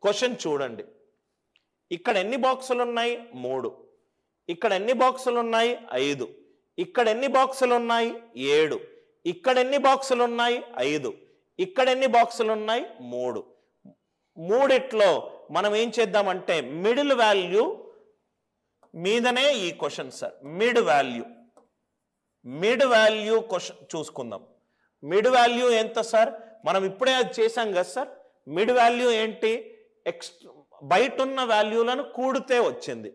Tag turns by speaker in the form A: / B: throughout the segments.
A: Question చూడండి, ఇక్కడ ఎన్ని బాక్సులు ఉన్నాయి? 3. ఇక్కడ ఎన్ని బాక్సులు ఉన్నాయి? 5. ఇక్కడ ఎన్ని బాక్సులు ఉన్నాయి? 7. ఇక్కడ ఎన్ని బాక్సులు ఉన్నాయి? 5. ఇక్కడ ఎన్ని బాక్సులు ఉన్నాయి? 3. మూడిట్లో మనం ఏం చేద్దామంటే మిడిల్ వాల్యూ మీదనే ఈ question sir. Mid value question చూసుకుందాం. మిడ్ వాల్యూ ఎంత సార్? మనం ఇప్పుడే అది చేసాం కదా సార్. మిడ్ వాల్యూ ఏంటి? బయట ఉన్న వాల్యూలను కూడితే వచ్చింది.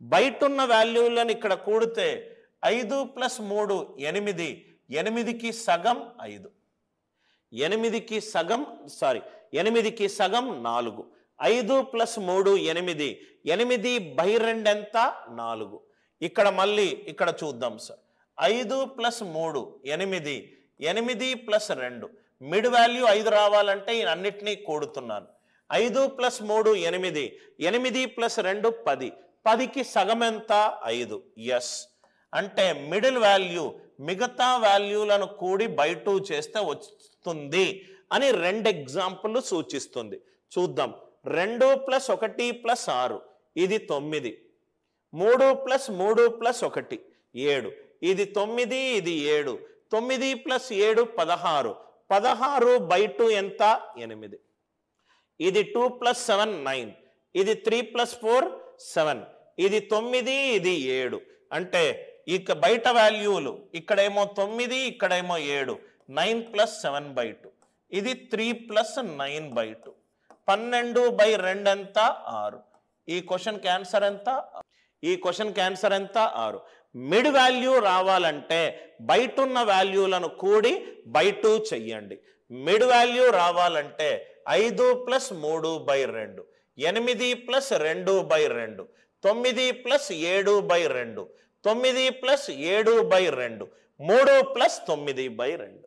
A: బయట ఉన్న వాల్యూలను ఇక్కడ కూడితే 5 + 3 8. 8కి సగం 5. 8కి సగం 4. 5 + 3 8. 8/2 ఎంత? 4. ఇక్కడ మళ్ళీ ఇక్కడ చూద్దాం సార్. 5 + 3 8. 8 + 2. మిడ్ వాల్యూ 5 రావాలంటే ఈ అన్నిటినీ కూడుతున్నాను. 5 + 3 8. 8 + 2 10. 10కి సగం ఎంత? 5. ఎస్, అంటే మిడిల్ వాల్యూ మిగతా వాల్యూలను కూడి బయట చేస్తే వస్తుంది అని 2 ఎగ్జాంపుల్ సూచిస్తుంది. చూద్దాం. 2 + 1 + 6 ఇది 9. 3 + 3 + 1 7. ఇది 9, ఇది 7. 9 + 7 16. 16/2 ఎంత? 8. ఇది 2 + 7 9. ఇది 3 + 4 7. ఇది 9, ఇది 7. అంటే ఇక బయట వాల్యూలు ఇక్కడేమో 9, ఇక్కడేమో 7. 9 + 7/2. ఇది 3 + 9/2. 12/2 ఎంత? 6. ఈ క్వశ్చన్ ఆన్సర్ ఎంత? 6. మిడ్ వాల్యూ రావాలంటే బయట ఉన్న వాల్యూలను కూడి బయట చెయ్యండి. మిడ్ వాల్యూ రావాలంటే 5 + 3/2. 8 + 2/2. 9 + 7/2. 9 + 7/2. 3 + 9/2.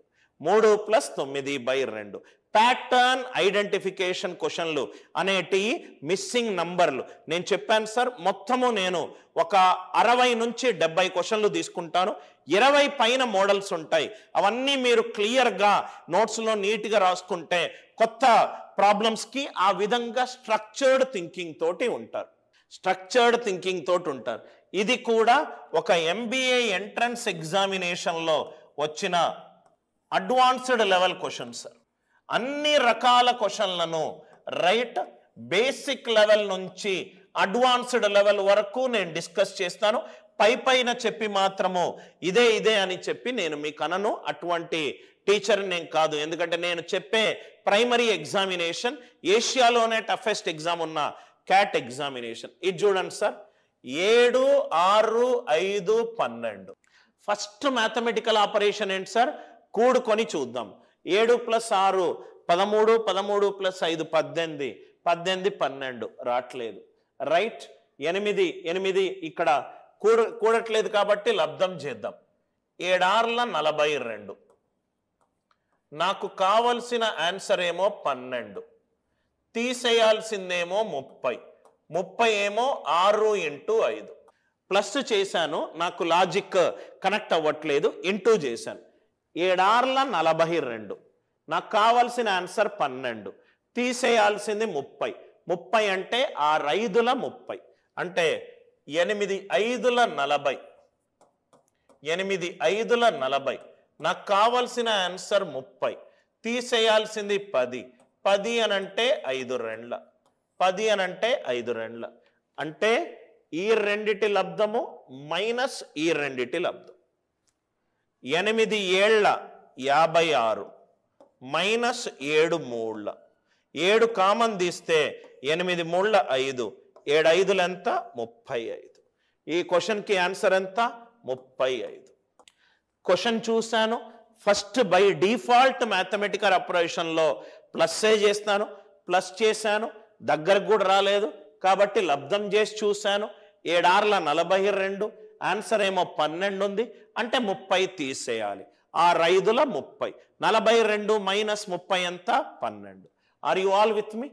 A: 3 + 9/2. ప్యాటర్న్ ఐడెంటిఫికేషన్ క్వశ్చన్లు అనేటి మిస్సింగ్ నంబర్లు. నేను చెప్పాను సార్, మొత్తము నేను ఒక 60 నుంచి 70 క్వశ్చన్లు తీసుకుంటాను. 20 పైన మోడల్స్ ఉంటాయి. అవన్నీ మీరు క్లియర్గా నోట్స్లో నీట్గా రాసుకుంటే కొత్త ప్రాబ్లమ్స్కి ఆ విధంగా స్ట్రక్చర్డ్ థింకింగ్ తోటి ఉంటారు. ఇది కూడా ఒక MBA ఎంట్రన్స్ ఎగ్జామినేషన్లో వచ్చిన అడ్వాన్స్డ్ లెవెల్ క్వశ్చన్ సార్. అన్ని రకాల క్వశ్చన్లను రైట్ బేసిక్ లెవెల్ నుంచి అడ్వాన్స్డ్ లెవెల్ వరకు నేను డిస్కస్ చేస్తాను. పైన చెప్పి మాత్రము ఇదే అని చెప్పి నేను మీకు అనను. అటువంటి టీచర్ నేను కాదు. ఎందుకంటే నేను చెప్పే ప్రైమరీ ఎగ్జామినేషన్ ఏషియాలోనే టఫెస్ట్ ఎగ్జామ్ ఉన్న క్యాట్ ఎగ్జామినేషన్. ఇది చూడండి సార్. 7 6 5 12. ఫస్ట్ మ్యాథమెటికల్ ఆపరేషన్ ఏంటి సార్? కూడుకొని చూద్దాం. 7 + 6 13. 13 + 5 18. 18 12 రావట్లేదు. రైట్. 8 ఇక్కడ కూడట్లేదు కాబట్టి లబ్ధం చేద్దాం. 7 6 42. నాకు కావలసిన ఆన్సర్ ఏమో 12. తీసేయాల్సిందేమో 30. 30 ఏమో 6 × 5. ప్లస్ చేశాను, నాకు లాజిక్ కనెక్ట్ అవ్వట్లేదు. ఇంటూ చేశాను. 7 6 42. నాకు కావాల్సిన ఆన్సర్ 12. తీసేయాల్సింది 30. 30 అంటే 6 5 30. అంటే 8 5 40. 8 5 40. నాకు కావాల్సిన ఆన్సర్ 30. తీసేయాల్సింది 10. 10 అనంటే 5 2. 10 అనంటే 5 2. అంటే ఈ రెండిటి లబ్ధము మైనస్ ఈ రెండిటి లబ్ధం. 8 7 56 మైనస్ 7 3. 7 కామన్ తీస్తే 8 3 5. 7 5 ఎంత? 35. ఈ క్వశ్చన్కి ఆన్సర్ ఎంత? 35. క్వశ్చన్ చూశాను. ఫస్ట్ బై డిఫాల్ట్ మ్యాథమెటికల్ ఆపరేషన్లో ప్లస్సే చేస్తాను. ప్లస్ చేశాను, దగ్గరకు కూడా రాలేదు కాబట్టి లబ్ధం చేసి చూశాను. 7 6 42. ఆన్సర్ ఏమో 12 ఉంది. అంటే 30 తీసేయాలి. 6 5 30. 42 మైనస్ 30 ఎంత? 12. Are you all with me?